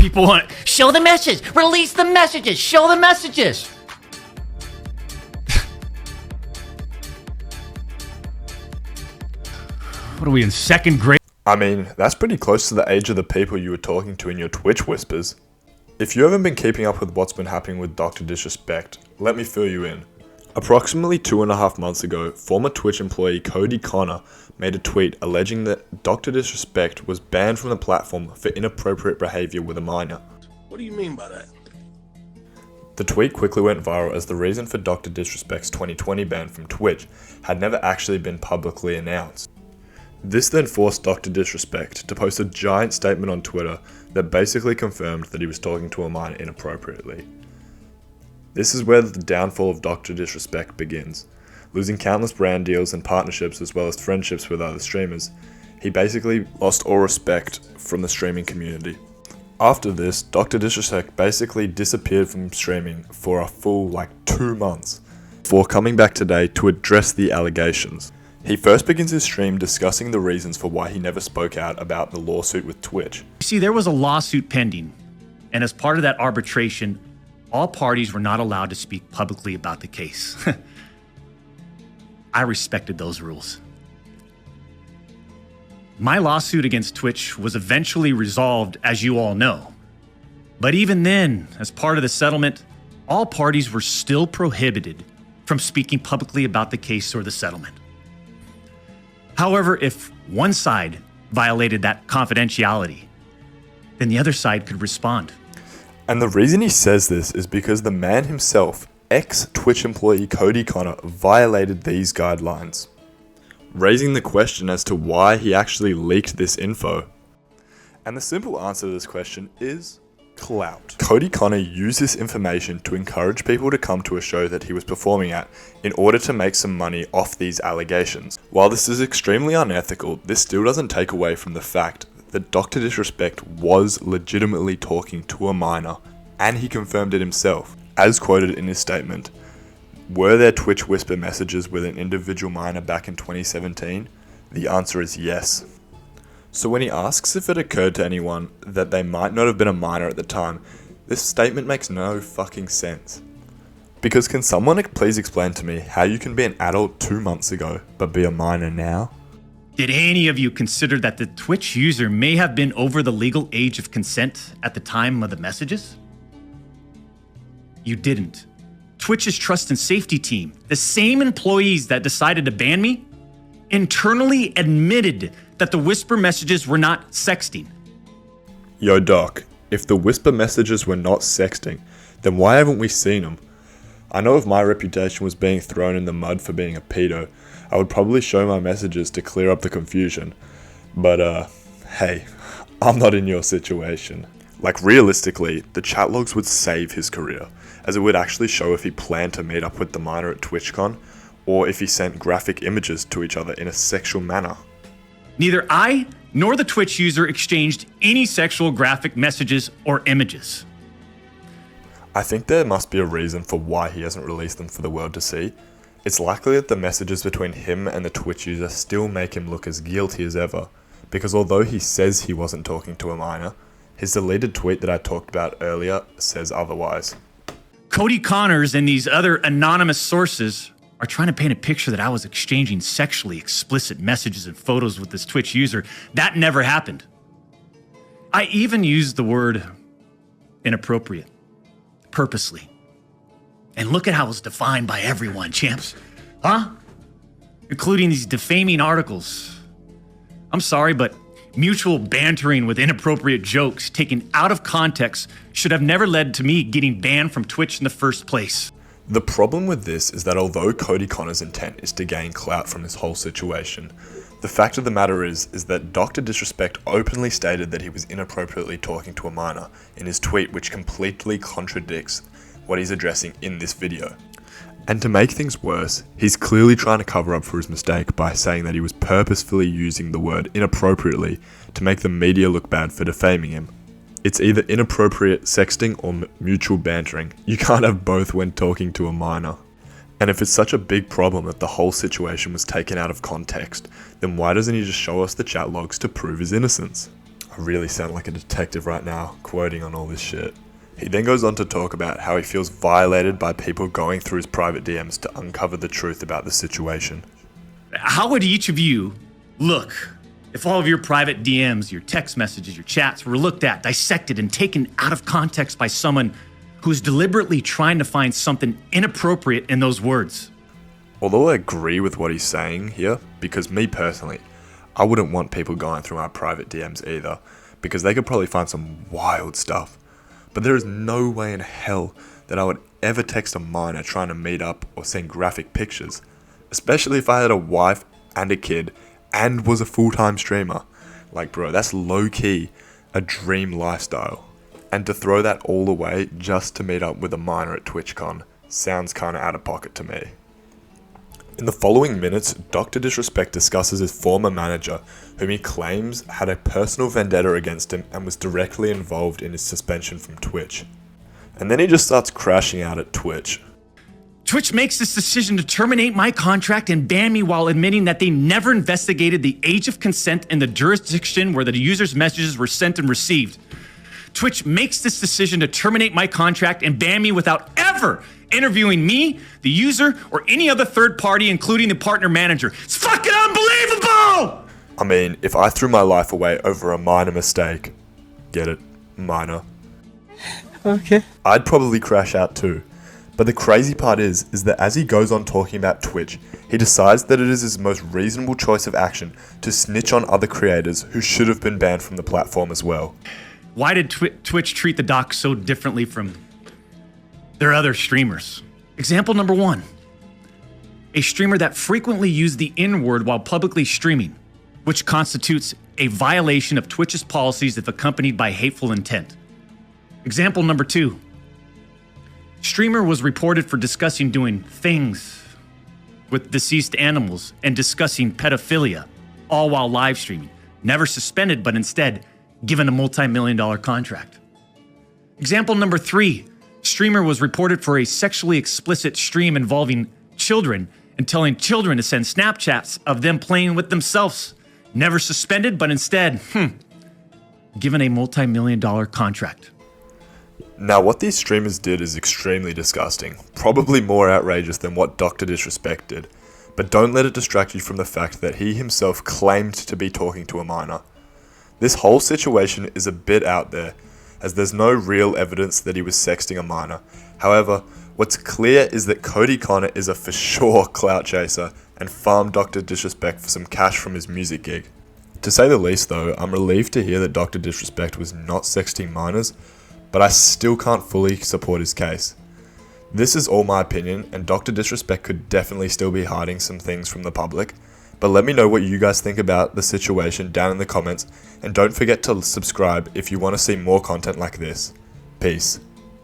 People want show the message, release the messages, show the messages. What are we in second grade? I mean, that's pretty close to the age of the people you were talking to in your Twitch whispers. If you haven't been keeping up with what's been happening with Dr. Disrespect, let me fill you in. Approximately 2.5 months ago, former Twitch employee Cody Connor made a tweet alleging that Dr. Disrespect was banned from the platform for inappropriate behavior with a minor. What do you mean by that? The tweet quickly went viral as the reason for Dr. Disrespect's 2020 ban from Twitch had never actually been publicly announced. This then forced Dr. Disrespect to post a giant statement on Twitter that basically confirmed that he was talking to a minor inappropriately. This is where the downfall of Dr. Disrespect begins. Losing countless brand deals and partnerships as well as friendships with other streamers, he basically lost all respect from the streaming community. After this, Dr. Disrespect basically disappeared from streaming for a full 2 months, before coming back today to address the allegations. He first begins his stream discussing the reasons for why he never spoke out about the lawsuit with Twitch. See, there was a lawsuit pending, and as part of that arbitration, all parties were not allowed to speak publicly about the case. I respected those rules. My lawsuit against Twitch was eventually resolved, as you all know. But even then, as part of the settlement, all parties were still prohibited from speaking publicly about the case or the settlement. However, if one side violated that confidentiality, then the other side could respond. And the reason he says this is because the man himself, ex-Twitch employee Cody Connor, violated these guidelines, raising the question as to why he actually leaked this info. And the simple answer to this question is clout. Cody Connor used this information to encourage people to come to a show that he was performing at in order to make some money off these allegations. While this is extremely unethical, this still doesn't take away from the fact that Dr. Disrespect was legitimately talking to a minor, and he confirmed it himself. As quoted in his statement, were there Twitch whisper messages with an individual minor back in 2017? The answer is yes. So when he asks if it occurred to anyone that they might not have been a minor at the time, this statement makes no fucking sense. Because can someone please explain to me how you can be an adult 2 months ago, but be a minor now? Did any of you consider that the Twitch user may have been over the legal age of consent at the time of the messages? You didn't. Twitch's trust and safety team, the same employees that decided to ban me, internally admitted that the whisper messages were not sexting. Yo Doc, if the whisper messages were not sexting, then why haven't we seen them? I know if my reputation was being thrown in the mud for being a pedo, I would probably show my messages to clear up the confusion. But hey, I'm not in your situation. Realistically, the chat logs would save his career, as it would actually show if he planned to meet up with the minor at TwitchCon, or if he sent graphic images to each other in a sexual manner. Neither I nor the Twitch user exchanged any sexual graphic messages or images. I think there must be a reason for why he hasn't released them for the world to see. It's likely that the messages between him and the Twitch user still make him look as guilty as ever, because although he says he wasn't talking to a minor, his deleted tweet that I talked about earlier says otherwise. Cody Connors and these other anonymous sources are trying to paint a picture that I was exchanging sexually explicit messages and photos with this Twitch user. That never happened. I even used the word inappropriate, purposely. And look at how it was defined by everyone, champs. Huh? Including these defaming articles. I'm sorry, but mutual bantering with inappropriate jokes taken out of context should have never led to me getting banned from Twitch in the first place. The problem with this is that although Cody Connor's intent is to gain clout from this whole situation, the fact of the matter is that Dr. Disrespect openly stated that he was inappropriately talking to a minor in his tweet, which completely contradicts what he's addressing in this video. And to make things worse, he's clearly trying to cover up for his mistake by saying that he was purposefully using the word inappropriately to make the media look bad for defaming him. It's either inappropriate sexting or mutual bantering. You can't have both when talking to a minor. And if it's such a big problem that the whole situation was taken out of context, then why doesn't he just show us the chat logs to prove his innocence? I I really sound like a detective right now, quoting on all this shit. He then goes on to talk about how he feels violated by people going through his private DMs to uncover the truth about the situation. How would each of you look if all of your private DMs, your text messages, your chats were looked at, dissected, and taken out of context by someone who's deliberately trying to find something inappropriate in those words? Although I agree with what he's saying here, because me personally, I wouldn't want people going through my private DMs either, because they could probably find some wild stuff. But there is no way in hell that I would ever text a minor trying to meet up or send graphic pictures, especially if I had a wife and a kid and was a full-time streamer. Like, bro, that's low-key a dream lifestyle. And to throw that all away just to meet up with a minor at TwitchCon sounds kinda out of pocket to me. In the following minutes, Dr. Disrespect discusses his former manager, whom he claims had a personal vendetta against him and was directly involved in his suspension from Twitch. And then he just starts crashing out at Twitch. Twitch makes this decision to terminate my contract and ban me while admitting that they never investigated the age of consent in the jurisdiction where the user's messages were sent and received. Twitch makes this decision to terminate my contract and ban me without ever interviewing me, the user, or any other third party, including the partner manager. It's fucking unbelievable! I mean, if I threw my life away over a minor mistake, get it, minor, Okay. I'd probably crash out too. But the crazy part is that as he goes on talking about Twitch, he decides that it is his most reasonable choice of action to snitch on other creators who should have been banned from the platform as well. Why did Twitch treat the doc so differently from their other streamers? Example number 1. A streamer that frequently used the N-word while publicly streaming, which constitutes a violation of Twitch's policies if accompanied by hateful intent. Example number 2. Streamer was reported for discussing doing things with deceased animals and discussing pedophilia, all while live streaming. Never suspended, but instead given a multi-million-dollar contract. Example number 3. Streamer was reported for a sexually explicit stream involving children and telling children to send Snapchats of them playing with themselves. Never suspended, but instead, given a multi-million-dollar contract. Now, what these streamers did is extremely disgusting, probably more outrageous than what Dr. Disrespect did, but don't let it distract you from the fact that he himself claimed to be talking to a minor. This whole situation is a bit out there, as there's no real evidence that he was sexting a minor. However, what's clear is that Cody Connor is a for sure clout chaser and farmed Dr. Disrespect for some cash from his music gig. To say the least though, I'm relieved to hear that Dr. Disrespect was not sexting minors, but I still can't fully support his case. This is all my opinion, and Dr. Disrespect could definitely still be hiding some things from the public, but let me know what you guys think about the situation down in the comments, and don't forget to subscribe if you want to see more content like this. Peace.